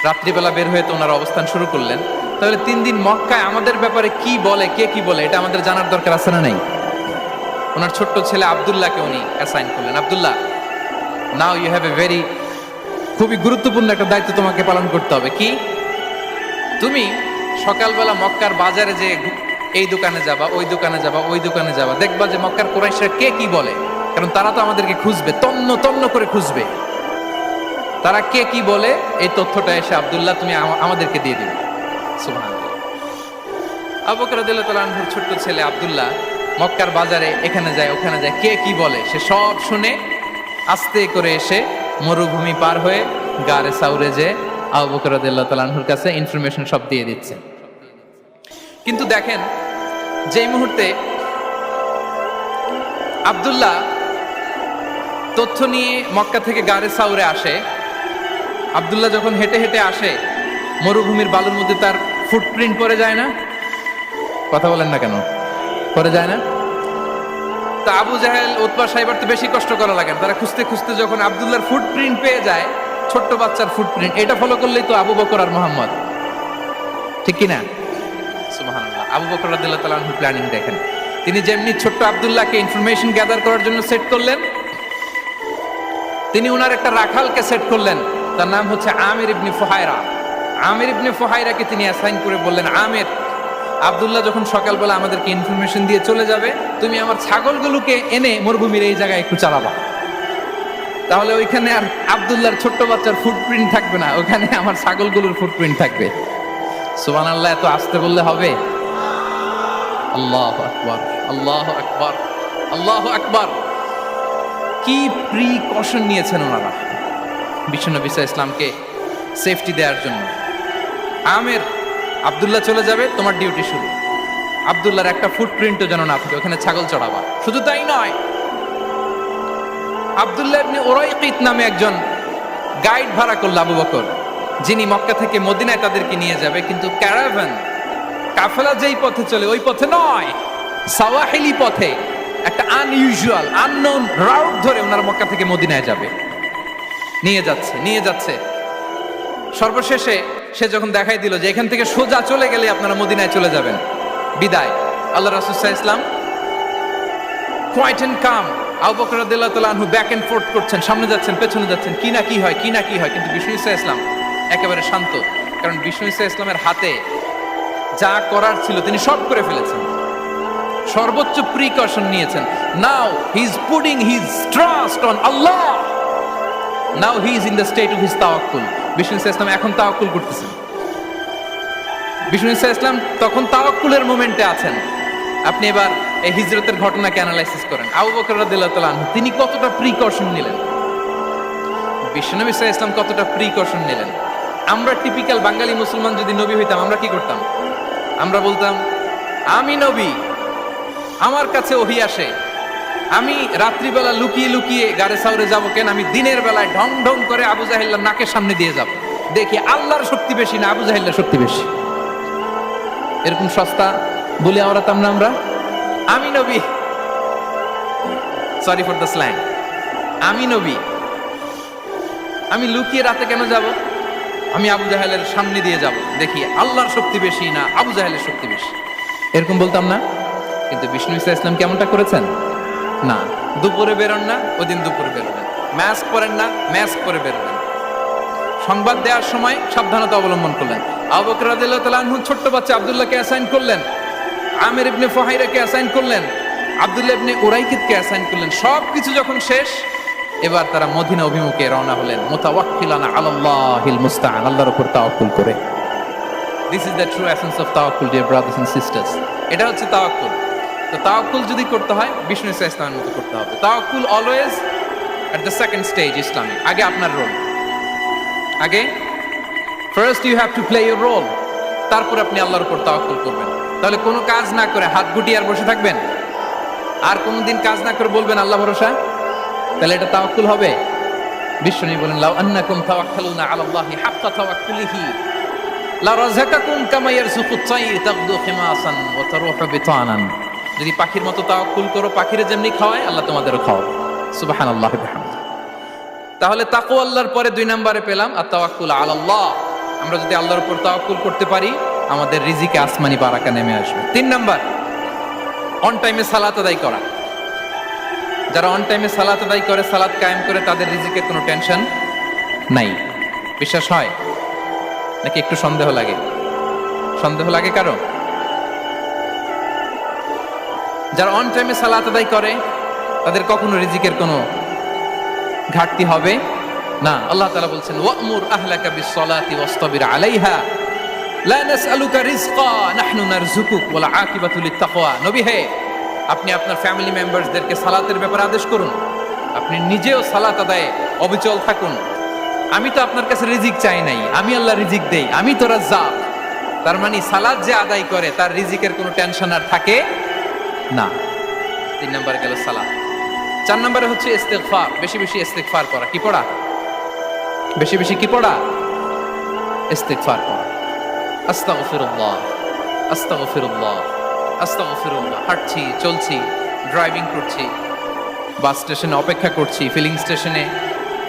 রাত্রিবেলা বের হয়ে তো ওনার অবস্থান শুরু করলেন, তাহলে 3 দিন মক্কায় আমাদের ব্যাপারে কি বলে, কে কি বলে, এটা আমাদের জানার দরকার আছে না নাই? ওনার ছোট্ট ছেলে আব্দুল্লাহকে উনি অ্যাসাইন করলেন। Abdullah, now you have a very, খুবই গুরুত্বপূর্ণ একটা দায়িত্ব তোমাকে পালন করতে হবে। কি? তুমি সকালবেলা মক্কার বাজারে যে এই দোকানে যাবা, ওই দোকানে যাবা, ওই দোকানে যাবা, দেখবা যে মক্কার কুরাইশরা কে কি বলে, কারণ তারা তো আমাদেরকে খুঁজবে, তন্ন তন্ন করে খুঁজবে। তারা কে কি বলে এই তথ্যটা এসে আব্দুল্লাহ তুমি আমাদেরকে দিয়ে দিবে। সুবহানাল্লাহ। আবু বকর রাদিয়াল্লাহু তাআলা আনহুর ছোট্ট ছেলে আব্দুল্লাহ মক্কার বাজারে এখানে যায় ওখানে যায়, কে কি বলে সে সব শুনে আস্তে করে এসে মরুভূমি পার হয়ে গারে সাউরে যে আবু বকর রাদিয়াল্লাহু তাআলা আনহুর কাছে ইনফরমেশন সব দিয়ে দিচ্ছে। কিন্তু দেখেন, যেই মুহূর্তে আব্দুল্লাহ তথ্য নিয়ে মক্কা থেকে গারে সাউরে আসে, আব্দুল্লাহ যখন হেঁটে হেঁটে আসে, মরুভূমির বালুর মধ্যে তার ফুটপ্রিন্ট পড়ে যায় না? কথা বলেন না কেন? পড়ে যায় না? তা আবু জাহেল, উতবা, সাইবার তো বেশি কষ্ট করা লাগে না। তারা খুঁজতে খুঁজতে যখন আব্দুল্লাহর ফুটপ্রিন্ট পেয়ে যায়, ছোট্ট বাচ্চার ফুটপ্রিন্ট, এটা ফলো করলেই তো আবু বকর আর মুহাম্মদ, ঠিক কি না? সুবহানাল্লাহ। আবু বকর রাদিয়াল্লাহু তাআলা আনহু প্ল্যানিং দেখেন, তিনি যেমনি ছোট্ট আব্দুল্লাহকে ইনফরমেশন গ্যাদার করার জন্য সেট করলেন, তিনি ওনার একটা রাখালকে সেট করলেন, তার নাম হচ্ছে আমির ইবনে ফুহায়রা। আমির ইবনে ফুহায়রাকে তিনি অ্যাসাইন করে বললেন, আমির, আব্দুল্লাহ যখন সকালবেলা আমাদেরকে ইনফরমেশন দিয়ে চলে যাবে, তুমি আমার ছাগলগুলোকে এনে মরুভূমির এই জায়গায় একটু চালাবা, তাহলে ওইখানে আর আব্দুল্লাহর ছোট্ট বাচ্চার ফুটপ্রিন্ট থাকবে না, ওখানে আমার ছাগলগুলোর ফুটপ্রিন্ট থাকবে। সুবহানাল্লাহ। এত আসতে বললে হবে? আল্লাহু আকবার, আল্লাহু আকবার, আল্লাহু আকবার। কি প্রিকশন নিয়েছেন ওনারা বিশ্বনবী সাল্লাল্লাহু আলাইহি ওয়াসাল্লামকে সেফটি দেওয়ার জন্য। আমির, আব্দুল্লাহ চলে যাবে, তোমার ডিউটি শুরু। আব্দুল্লাহর একটা ফুটপ্রিন্টও যেন না থাকে, ওখানে ছাগল চড়াবা। শুধু তাই নয়, আব্দুল্লাহ ইবনে উরাইকিত নামে একজন গাইড ভাড়া করল আবু বকর, যিনি মক্কা থেকে মদিনায় তাদেরকে নিয়ে যাবে, কিন্তু ক্যারাভান, কাফেলা যেই পথে চলে ওই পথে নয়, সাওয়াহিলি পথে, একটা আনইউজুয়াল আননোন রাউট ধরে ওনারা মক্কা থেকে মদিনায় যাবে। নিয়ে যাচ্ছে নিয়ে যাচ্ছে। সর্বশেষে সে যখন দেখাই দিল যে এখান থেকে সোজা চলে গেলে আপনারা মদিনায় চলে যাবেন, বিদায়। আল্লাহ রাসূল সাল্লাল্লাহু আলাইহি ওয়াসাল্লাম কোয়াইট এন্ড কাম, আবু বকর রাদিয়াল্লাহু তাআলা আনহু ব্যাক এন্ড ফোর্থ করছেন, সামনে যাচ্ছেন পেছনে যাচ্ছেন, কি না কি হয় কি না কি হয়, কিন্তু বিষ্ণু সাল্লাল্লাহু আলাইহি ওয়াসাল্লাম একেবারে শান্ত, কারণ বিষ্ণু সাল্লাল্লাহু আলাইহি ওয়াসাল্লামের হাতে যা করার ছিল তিনি সব করে ফেলেছেন, সর্বোচ্চ প্রিকশন নিয়েছেন। Now he is putting his trust on Allah, now he is in the state of his তাওয়াক্কুল। বিষ্ণু সাল্লাল্লাহু আলাইহি ওয়াসাল্লাম এখন তাওয়াক্কুল করতেছেন, বিষ্ণু সাল্লাল্লাহু আলাইহি ওয়াসাল্লাম তখন তাওয়াক্কুলের মোমেন্টে আছেন। আপনি এবার এই হিজরতের ঘটনাকে অ্যানালাইসিস করেন। আবু বকর রাদিয়াল্লাহু তাআলা আনহু তিনি কতটা প্রিকশন নিলেন, বিশ্বনবী সাল্লাল্লাহু আলাইহি ওয়াসাল্লাম কতটা প্রিকশন নিলেন। আমরা টিপিক্যাল বাঙালি মুসলমান যদি নবী হইতাম আমরা কি করতাম? আমরা বলতাম আমি নবী, আমার কাছে ওহী আসে, আমি রাত্রিবেলা লুকিয়ে লুকিয়ে গারে সাউরে যাব কেন, আমি দিনের বেলায় ঢং ঢং করে আবু জাহেলের নাকের সামনে দিয়ে যাব, দেখি আল্লাহর শক্তি বেশি না আবু জাহেলের শক্তি বেশি। এরকম সস্তা বলে আওড়াতাম না আমরা, আমি নবী, সরি ফর দ্য স্ল্যাং, আমি নবী, আমি লুকিয়ে রাতে কেন যাব, আমি আবু জাহেলের সামনে দিয়ে যাব, দেখি আল্লাহর শক্তি বেশি না আবু জাহেলের শক্তি বেশি, এরকম বলতাম না। কিন্তু বিষ্ণু ইসা ইসলাম কেমনটা করেছেন? না, দুপুরে বেরোন না, ওই দিন দুপুরে বেরোবেন, মাস্ক পরেন না, মাস্ক পরে বেরোবেন, সংবাদ দেওয়ার সময় সাবধানতা অবলম্বন করলেন। আবু বকর রাদিয়াল্লাহু তাআলা আনহু ছোট্ট বাচ্চা আব্দুল্লাহকে অ্যাসাইন করলেন, আমির ইবনে ফুহাইরাকে অ্যাসাইন করলেন, আব্দুল্লাহ ইবনে উরাইকিতকে অ্যাসাইন করলেন। সবকিছু যখন শেষ, এবার তারা মদিনা অভিমুখে রওনা হলেন, মুতাওয়াক্কিলান আলাল্লাহিল মুস্তাআন, আল্লাহর উপর তাওয়াক্কুল করে। This is the true essence of তাওয়াক্কুল ডিয়ার ব্রাদার্স এন্ড সিস্টার্স। এটা হচ্ছে তাওয়াক্কুল। তো তাওয়াক্কুল যদি করতে হয় বিষ্ণু ইসা ইসলামের মতো করতে হবে। তাওয়াক্কুল always at the second stage ইসলামে। আগে আপনার রোল, আগে first you have to play your role, তারপর আপনি আল্লাহর উপর তাওয়াক্কুল করবেন। তাহলে কোনো কাজ না করে হাত গুটিয়ে আর বসে থাকবেন, আর কোনোদিন কাজ না করে বলবেন আল্লাহ ভরসা, তাহলে এটা তাওয়াক্কুল হবে? বিশ্বনবী বলেন লাউ আন্নাকুম তাওয়াক্কালুনা আলাল্লাহি হাক্কা তাওয়াক্কুলিহি লারাযাকাকুম কামা ইয়ারযুকুত তায়র তাগদু খিমাসান ওয়া তারুহু বিতানান। যদি পাখির মতো তাওয়াক্কুল করো, পাখিরে যেমনি খাওয়ায় আল্লাহ তোমাদেরও খাওয়াবে। সুবহানাল্লাহি ওয়া বিহামদিহি। তাহলে তাকওয়া আল্লাহর পরে 2 নম্বরে পেলাম আত-তাওয়াক্কুল আলাল্লাহ। আমরা যদি আল্লাহর উপর তাওয়াক্কুল করতে পারি, আমাদের রিজিকে আসমানি বারাকা নেমে আসবে। 3 নাম্বার, অন টাইমে সালাত আদায় করা। যারা অন টাইমে সালাত আদায় করে, সালাত কায়েম করে, তাদের রিজিকের কোনো টেনশন নাই। বিশ্বাস হয় নাকি একটু সন্দেহ লাগে? সন্দেহ লাগে কারো? যারা অন টাইমে সালাত আদায় করে তাদের কখনো রিজিকের কোনো ঘাটতি হবে না। আল্লাহ তাআলা বলছেন ওয়া'মুর আহলাকা বিস-সালাতি ওয়াসতাবির আলাইহা লা নাসআলুকা রিজকা নাহনু নারযুকুক ওয়াল আকিবাতু লিত-তাকওয়া। নবী হে, আপনি আপনার ফ্যামিলি মেম্বারসদেরকে সালাতের ব্যাপারে আদেশ করুন, আপনি নিজেও সালাত আদায়ে অবিচল থাকুন। আমি তো আপনার কাছে রিজিক চাই নাই, আমি আল্লাহ রিজিক দেই, আমি তো রাজ্জাক। তার মানে সালাত যে আদায় করে তার রিজিকের কোনো টেনশন আর থাকে না। 3 নম্বরে গেল সালাত। 4 নম্বরে হচ্ছে ইস্তিগফার, বেশি বেশি ইস্তিগফার করা। কি পড়া? বেশি বেশি কি পড়া? ইস্তিগফার করা। আস্তাগফিরুল্লাহ, আস্তাগফিরুল্লাহ, আস্তাগফিরুল্লাহ। হাঁটছি, চলছি, ড্রাইভিং করছি, বাস স্টেশনে অপেক্ষা করছি, ফিলিং স্টেশনে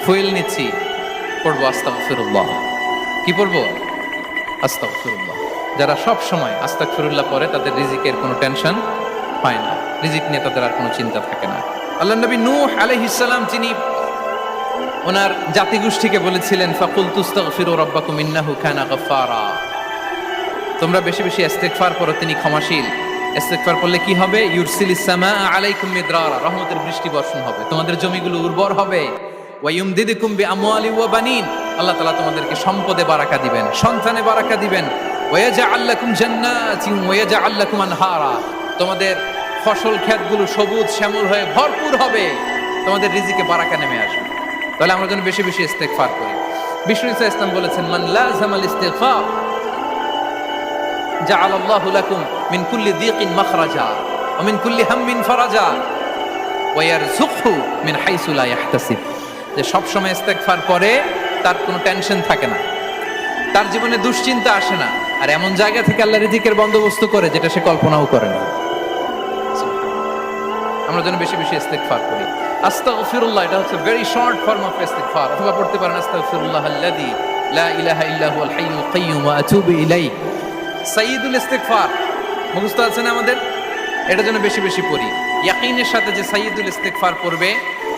ফুয়েল নিচ্ছি, পড়বো আস্তাগফিরুল্লাহ। কি পড়বো? আস্তাগফিরুল্লাহ। যারা সব সময় আস্তাগফিরুল্লাহ পড়ে তাদের রিজিকের কোনো টেনশন হয় না, রিজিক নিয়ে তাদের আর কোনো চিন্তা থাকে না। আল্লাহর নবী নূহ আলাইহিস সালাম যিনি ওনার জাতিগোষ্ঠীকে বলেছিলেন ফাকুলতু আস্তাগফিরু রাব্বাকুম ইন্নাহু কানা গাফফারা, তোমরা বেশি বেশি ইস্তিগফার করো, তিনি ক্ষমাশীল। ইস্তিগফার করলে কি হবে? ইউরসিলিস সামা আলাইকুম মিদরারা, রহমতের বৃষ্টি বর্ষণ হবে, তোমাদের জমিগুলো উর্বর হবে। ওয়া ইউমদিদুকুম বিআমওয়ালি ওয়া বানিন, আল্লাহ তাআলা তোমাদেরকে সম্পদে বারাকা দিবেন, সন্তানে বারাকা দিবেন। ওয়া ইয়াজআল লাকুম জান্নাতিন ওয়া ইয়াজআল লাকুম আনহারা, তোমাদের ফসল ক্ষেতগুলো সবুজ শ্যামল হয়ে ভরপুর হবে, তোমাদের রিজিকে বারাকা নেমে আসবে। তাহলে আমরা যেন বেশি বেশি ইস্তিগফার করি। বিষ্ণু ইসা ইসলাম বলেছেন মান লাযামাল ইস্তিগফার জাআলাল্লাহু লাকুম মিন কুল্লি দিকিন মাখরাজা ওয়া মিন কুল্লি হাম্মিন ফারাজা ওয়া ইয়ারযুকহু মিন হাইসু লা ইয়াহতাসিব। যে সব সময় ইস্তিগফার করে তার কোনো টেনশন থাকে না, তার জীবনে দুশ্চিন্তা আসে না, আর এমন জায়গা থেকে আল্লাহ রিজিকের বন্দোবস্ত করে যেটা সে কল্পনাও করে না। আমরা যেন বেশি বেশি ইস্তিগফার করি। আস্তাগফিরুল্লাহ, এটা হচ্ছে ভেরি শর্ট ফর্ম অফ ইস্তিগফার। অথবা পড়তে পারেন আস্তাগফিরুল্লাহ আল্লাযী লা ইলাহা ইল্লা হুয়াল হাইয়ুল কাইয়্যুম ওয়া আতুবু ইলাইহি। সাইয়্যিদুল ইস্তিগফার মুখস্থ আছে না আমাদের? এটা যেন বেশি বেশি পড়ি। ইয়াকিনের সাথে যে সাইয়্যিদুল ইস্তিগফার পড়বে,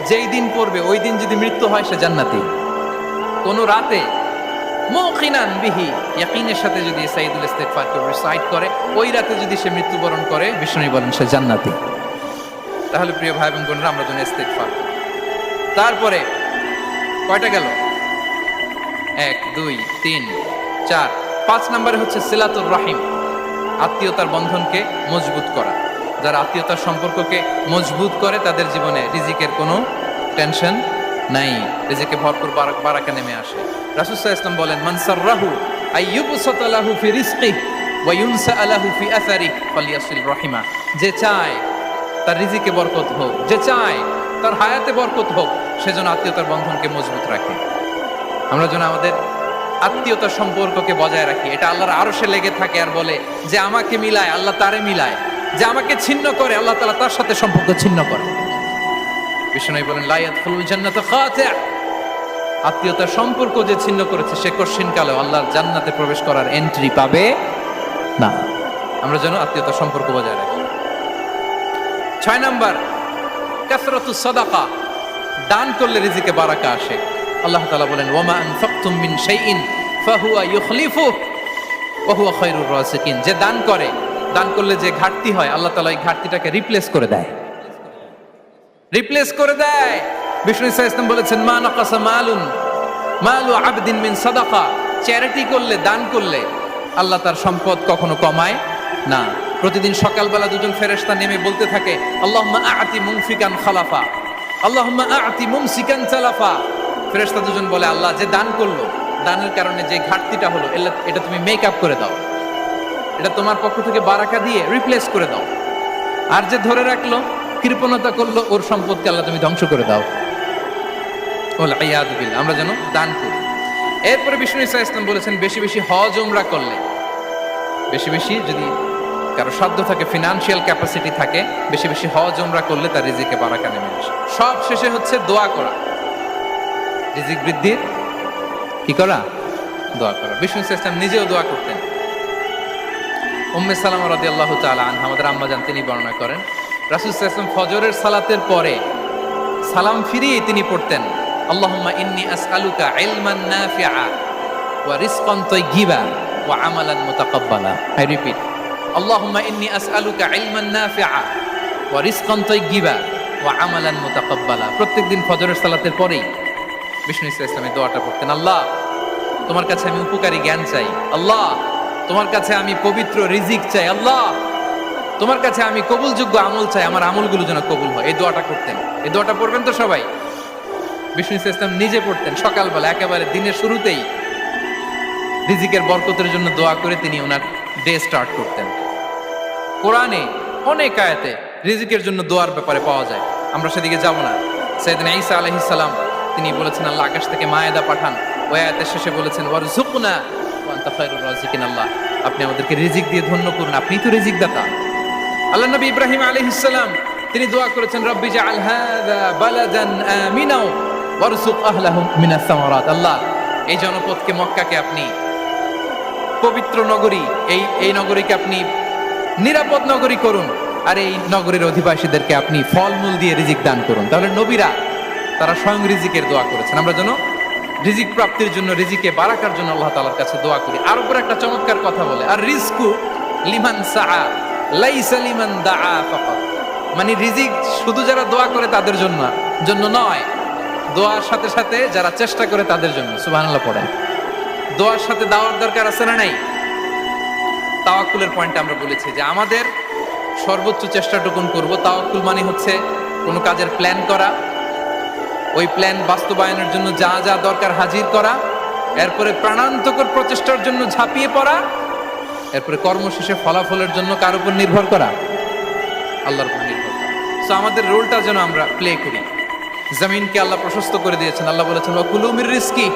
যেই দিন পড়বে ওই দিন যদি মৃত্যু হয় সে জান্নাতি। কোন রাতে মুকিনান বিহি, ইয়াকিনের সাথে যদি সাইয়্যিদুল ইস্তিগফার কে রিসাইট করে, ওই রাতে যদি সে মৃত্যুবরণ করে, বিষ্ণু বলেন সে জান্নাতি। তাহলে প্রিয় ভাই এবং বোনেরা, আমরা যেন ইস্তিগফার। তারপরে কয়টা গেল? 1 2 3 4 5 নম্বরে হচ্ছে সিলাতুর রাহিম, আত্মীয়তার বন্ধনকে মজবুত করা। যারা আত্মীয়তার সম্পর্ককে মজবুত করে তাদের জীবনে রিজিকের কোনো টেনশন নাই, রিজিকে ভরপুর বারাকা নেমে আসে। রাসূল সাল্লাল্লাহু আলাইহি ওয়াসাল্লাম বলেন, মান সাররাহু আইয়ুবসাতা লাহু ফি রিজকিহি ওয়া ইউনসা লাহু ফি আসারিহি ফালিয়াসিল রাহিমা। যে চায় তার রিজিকে বরকত হোক, যে চায় তার হায়াতে বরকত হোক, সেজন্য আত্মীয়তার বন্ধনকে মজবুত রাখে। আমরা যেন আমাদের আত্মীয়তার সম্পর্ককে বজায় রাখি। এটা আল্লাহর আরশে লেগে থাকে আর বলে যে আমাকে মিলায় আল্লাহ তারে মিলায়, যে আমাকে ছিন্ন করে আল্লাহ তাআলা তার সাথে সম্পর্ক ছিন্ন করে। বিষ্ণু বলেন, লা ইয়াদখুলুল জান্নাতা খাতি', আত্মীয়তার সম্পর্ক যে ছিন্ন করেছে সে কশিনকালেও আল্লাহর জান্নাতে প্রবেশ করার এন্ট্রি পাবে না। আমরা যেন আত্মীয়তার সম্পর্ক বজায় রাখি। 6 নাম্বার, কাসরাতুস সাদাকা, দান করলে রিজিকে বারাকা আসে। আল্লাহ তাআলা বলেন, ওয়ামা আনফাকতুম মিন শাইইন ফাহুয়া ইউখলিফুহু ওয়া হুয়া খায়রুর রাসিকিন। যে দান করে, দান করলে যে ঘাটতি হয় আল্লাহ তাআলা এই ঘাটতিটাকে রিপ্লেস করে দেয়, রিপ্লেস করে দেয়। বিষ্ণু সাল্লাল্লাহু আলাইহি ওয়াসাল্লাম বলেছেন, মা নাকাসা মালু আবদিন মিন সাদাকা, চ্যারিটি করলে, দান করলে আল্লাহ তার সম্পদ কখনো কমায় না। প্রতিদিন সকালবেলা দুজন ফেরেশতা নেমে বলতে থাকে, আল্লাহুম্মা আ'তি মুনফিকান খালাফা, আল্লাহুম্মা আ'তি মুমসিকান তালাফা। ফেরেশতা দুজন বলে, আল্লাহ যে দান করলো, দানের কারণে যে ঘাটতিটা হলো এটা তুমি মেক আপ করে দাও, এটা তোমার পক্ষ থেকে বারাকা দিয়ে রিপ্লেস করে দাও। আর যে ধরে রাখলো, কৃপণতা করলো, ওর সম্পদকে আল্লাহ তুমি ধ্বংস করে দাও। ওয়াল ইয়াদু বিল্লাহ। আমরা যেন দান করি। এরপরে বিষ্ণু সাল্লাল্লাহু আলাইহি ওয়াসাল্লাম বলেছেন, বেশি বেশি হজ উমরা করলে, বেশি বেশি যদি কারো সাধ্য থাকে, ফিনান্সিয়াল ক্যাপাসিটি থাকে, বেশি বেশি হজ উমরা করলে তার রিজিকে বারাকা নেমে আসে। সব শেষে হচ্ছে দোয়া করা, রিজিক বৃদ্ধির কি করা? দোয়া করা। বিষ্ণু সাল্লাল্লাহু আলাইহি ওয়াসাল্লাম নিজেও দোয়া করতেন। উম্মে সালামা রাদিয়াল্লাহু তাআলা আনহা, আমাদের আম্মা জান, তিনি বর্ণনা করেন, রাসূল সাল্লাল্লাহু আলাইহি ওয়াসাল্লাম ফজরের সালাতের পরে সালাম ফিরিয়ে তিনি পড়তেন, আল্লাহুম্মা ইন্নী আসআলুকা ইলমান নাফিআ ওয়া রিজকান তাইয়্যিবা ওয়া আমালান মুতাকাব্বালা। আই রিপিট, আল্লাহুম্মা ইন্নী আসআলুকা ইলমান নাফিআ ওয়া রিজকান তাইয়্যিবা ওয়া আমালান মুতাকাব্বালা। প্রত্যেকদিন ফজরের সালাতের পরেই বিষ্ণু ইসলামের দোয়াটা পড়তেন, আল্লাহ তোমার কাছে আমি উপকারী জ্ঞান চাই, আল্লাহ তোমার কাছে আমি পবিত্র রিজিক চাই, আল্লাহ তোমার কাছে আমি কবুলযোগ্য আমল চাই, আমার আমলগুলো যেন কবুল হয়। এই দোয়াটা করতেন। এই দোয়াটা পড়বেন তো সবাই। বিষ্ণু ইসলাম নিজে পড়তেন সকালবেলা, একেবারে দিনের শুরুতেই রিজিকের বরকতের জন্য দোয়া করে তিনি ওনার ডে স্টার্ট করতেন। কোরআনে অনেক আয়াতে রিজিকের জন্য দোয়ার ব্যাপারে পাওয়া যায়, আমরা সেদিকে যাব না। সাইয়েদনা ঈসা আলাইহিস সালাম তিনি বলেছেন, আল্লাহ আকাশ থেকে মায়েদা পাঠান। ওই আয়াতের শেষে বলেছেন, ওয়ারযুকনা ওয়া আনতা খায়রুর রাযিকিন, আল্লাহ আপনি আমাদেরকে রিজিক দিয়ে ধন্য করুন, আপনি তো রিজিক দাতা। আল্লাহ নবী ইব্রাহিম আলাইহিস সালাম তিনি দোয়া করেছেন, রব্বি জাআল হাযা বালাদান আমিনা ওয়ারযুক আহলাহু মিনাস সামারাত, আল্লাহ এই জনপদকে, মক্কাকে আপনি পবিত্র নগরী, এই নগরীকে আপনি নিরাপদ নগরী করুন, আর এই নগরীর অধিবাসীদেরকে আপনি ফলমূল দিয়ে রিজিক দান করুন। তাহলে নবীরা তারা স্বয়ং রিজিকের দোয়া করেছেন। আমরা যেন রিজিক প্রাপ্তির জন্য, রিজিকে বারাকার জন্য আল্লাহ তাআলার কাছে দোয়া করি। আর উপর একটা চমৎকার কথা বলে, আর রিজকু লিমান সাআ লাইসা লিমান দাআ ফাকাত, মানে রিজিক শুধু যারা দোয়া করে তাদের জন্য নয়, দোয়ার সাথে সাথে যারা চেষ্টা করে তাদের জন্য। সুবহানাল্লাহ পড়েন। দোয়ার সাথে দাওয়ার দরকার আছে না নাই? তাওয়াক্কুলের পয়েন্টে আমরা বলেছি যে আমাদের সর্বোচ্চ চেষ্টাটুকুন করব। তাওয়াক্কুল মানে হচ্ছে কোনো কাজের প্ল্যান করা, ওই প্ল্যান বাস্তবায়নের জন্য যা যা দরকার হাজির করা, এরপরে প্রাণান্তকর প্রচেষ্টার জন্য ঝাঁপিয়ে পড়া, এরপরে কর্মশেষে ফলাফলের জন্য কার উপর নির্ভর করা? আল্লাহর উপর নির্ভর করা। সো আমাদের রোলটা যেন আমরা প্লে করি। জমিনকে আল্লাহ প্রশস্ত করে দিয়েছেন, আল্লাহ বলেছেন ওয়া কুলু মির রিজকি,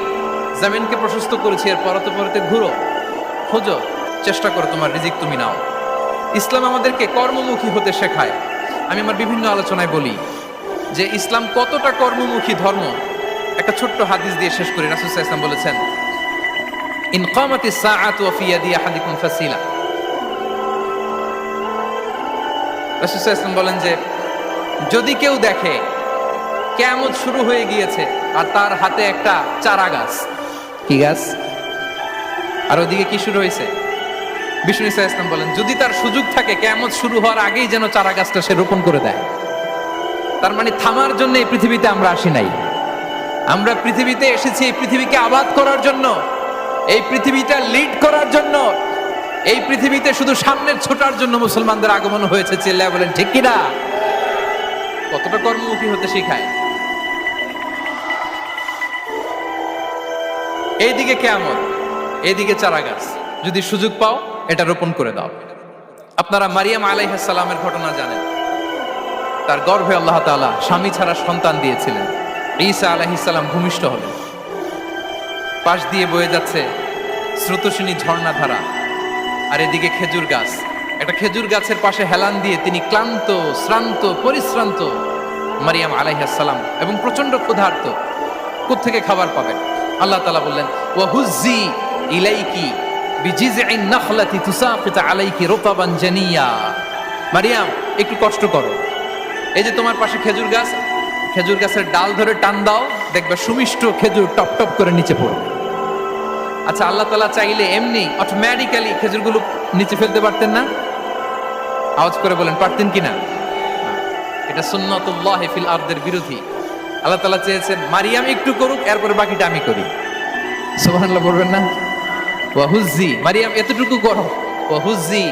জমিনকে প্রশস্ত করেছি, এর পরতে পরতে ঘুরো, খোঁজো, চেষ্টা করো তোমার রিজিক তুমি নাও। ইসলাম আমাদেরকে কর্মমুখী হতে শেখায়। আমি আমার বিভিন্ন আলোচনায় বলি যে ইসলাম কতটা কর্মমুখী ধর্ম, একটা ছোট্ট হাদিস দিয়ে শেষ করি। রাসূল সাল্লাল্লাহু আলাইহি ওয়াসাল্লাম বলেছেন, ইন কামাতিস সাআতু ওয়া ফি ইয়াদি আহাদিকুম ফাসিলা। রাসূল সাল্লাল্লাহু আলাইহি ওয়াসাল্লাম বলেন যে যদি কেউ দেখে কিয়ামত শুরু হয়ে গিয়েছে আর তার হাতে একটা চারা গাছ, কি গাছ, আর ওদিকে কি শুরু হয়েছে, বিষ্ণু সাল্লাল্লাহু আলাইহি ওয়াসাল্লাম বলেন যদি তার সুযোগ থাকে কিয়ামত শুরু হওয়ার আগেই যেন চারা গাছটা সে রোপণ করে দেয়। তার মানে থামার জন্য এই পৃথিবীতে আমরা আসি নাই, আমরা পৃথিবীতে এসেছি এই পৃথিবীকে আবাদ করার জন্য, এই পৃথিবীটা লিড করার জন্য, এই পৃথিবীতে শুধু সামনের ছোটার জন্য মুসলমানদের আগমন হয়েছে। চিল্লায় বলেন ঠিক কিনা? কতটা কর্মমুখী হতে শেখায়। এইদিকে কিয়ামত, এইদিকে চারা গাছ, যদি সুযোগ পাও এটা রোপণ করে দাও। আপনারা মারিয়াম আলাইহিস সালামের ঘটনা জানেন। তার গর্ভে আল্লাহ তাআলা স্বামী ছাড়া সন্তান দিয়েছিলেন। ঈসা আলাইহিস সালাম ভূমিষ্ঠ হলেন। পাশ দিয়ে বয়ে যাচ্ছে স্রোতস্বিনী ঝর্ণাধারা, আর এদিকে খেজুর গাছ। একটা খেজুর গাছের পাশে হেলান দিয়ে তিনি ক্লান্ত, শ্রান্ত, পরিশ্রান্ত মারিয়াম আলাইহিস সালাম, এবং প্রচন্ড ক্ষুধার্ত। কোত্থেকে খাবার পাবেন? আল্লাহ তাআলা বললেন, ওয়া হুজ্জি ইলাইকি বিজিযইন নাখলাতি তুসাকিত আলাইকি রুতাবান জানিয়া। মারিয়াম, একটু কষ্ট করো, এই যে তোমার পাশে খেজুর গাছ, খেজুর গাছের ডাল ধরে টান দাও, দেখবে সুমিষ্ট খেজুর টপ টপ করে নিচে পড়বে। আচ্ছা, আল্লাহ তাআলা চাইলে এমনি অটোমেটিক্যালি খেজুরগুলো নিচে ফেলতে পারতেন না? আওয়াজ করে বলেন, পারতেন কিনা? এটা সুন্নাতুল্লাহ ফিল আরদের বিরোধী। আল্লাহ তাআলা চেয়েছেন মারিয়াম একটু করুক, এরপরে বাকিটা আমি করি। সুবহানাল্লাহ বলবেন না? ওয়া হুজ্জি, মারিয়াম এতটুকু করো, ওয়া হুজ্জি,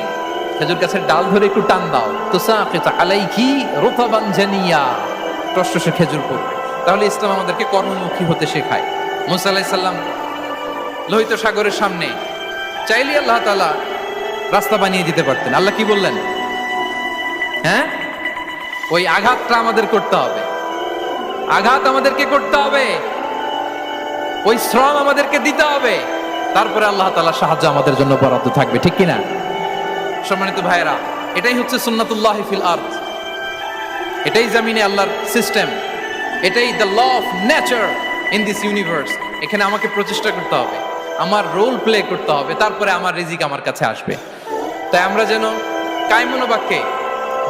খেজুর গাছের ডাল ধরে একটু টান দাও, তুসাকিত আলাইকি রুতাবান জানিয়া, টসটসে খেজুর পড়বে। তাহলে ইসলাম আমাদেরকে কর্মমুখী হতে শেখায়। মুসা আলাইহিস সালাম লোহিত সাগরের সামনে চাইলে আল্লাহ তাআলা রাস্তা বানিয়ে দিতে পারতেন। আল্লাহ কি বললেন? হ্যাঁ, ওই আঘাতটা আমাদের করতে হবে, আঘাত আমাদেরকে করতে হবে, ওই শ্রম আমাদেরকে দিতে হবে, তারপরে আল্লাহ তাআলা সাহায্য আমাদের জন্য বরাদ্দ থাকবে। ঠিক কিনা? সম্মানিত ভাইয়েরা, এটাই হচ্ছে সুন্নাতুল্লাহ ফিল আরদ, এটাই জমিনে আল্লাহর সিস্টেম, এটাই the law of nature in this universe. এখানে আমাকে প্রচেষ্টা করতে হবে, আমার রোল প্লে করতে হবে, তারপরে আমার রিজিক আমার কাছে আসবে। তাই আমরা যেন কায়মনোবাক্যে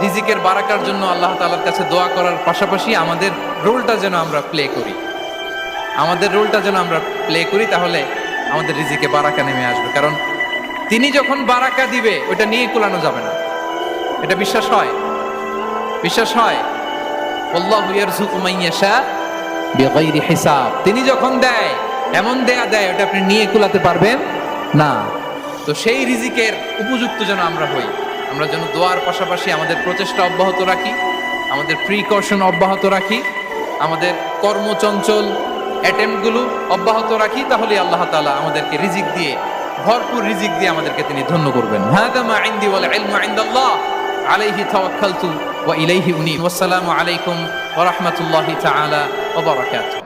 রিজিকের বারাকার জন্য আল্লাহ তাআলার কাছে দোয়া করার পাশাপাশি আমাদের রোলটা যেন আমরা প্লে করি, আমাদের রোলটা যেন আমরা প্লে করি, তাহলে আমাদের রিজিকে বারাকা নেমে আসবে। কারণ তিনি যখন বারাকা দিবে ওটা নিয়ে কুলানো যাবে না। এটা বিশ্বাস হয়? বিশ্বাস হয়? আল্লাহু ইয়ারযুকু মান ইয়াশা বিগাইরি হিসাব। তিনি যখন দেয় এমন দেয় ওটা আপনি নিয়ে কুলাতে পারবেন না। তো সেই রিজিকের উপযুক্ত যেন আমরা হই, আমরা যেন দোয়ার পাশাপাশি আমাদের প্রচেষ্টা অব্যাহত রাখি, আমাদের প্রিকশন অব্যাহত রাখি, আমাদের কর্মচঞ্চল অ্যাটেম্পটগুলো অব্যাহত রাখি, তাহলে আল্লাহ তাআলা আমাদেরকে রিজিক দিয়ে, ভরপুর রিজিক দিয়ে আমাদেরকে তিনি ধন্য করবেন। হাদা মা ইনদি ওয়াল ইলমু ইনদাল্লাহ আলাইহি তাওয়াক্কালতু ওয়া ইলাইহি উনীব। ওয়াসসালামু আলাইকুম ওয়া রাহমাতুল্লাহি তাআলা ওয়া বারাকাতুহু।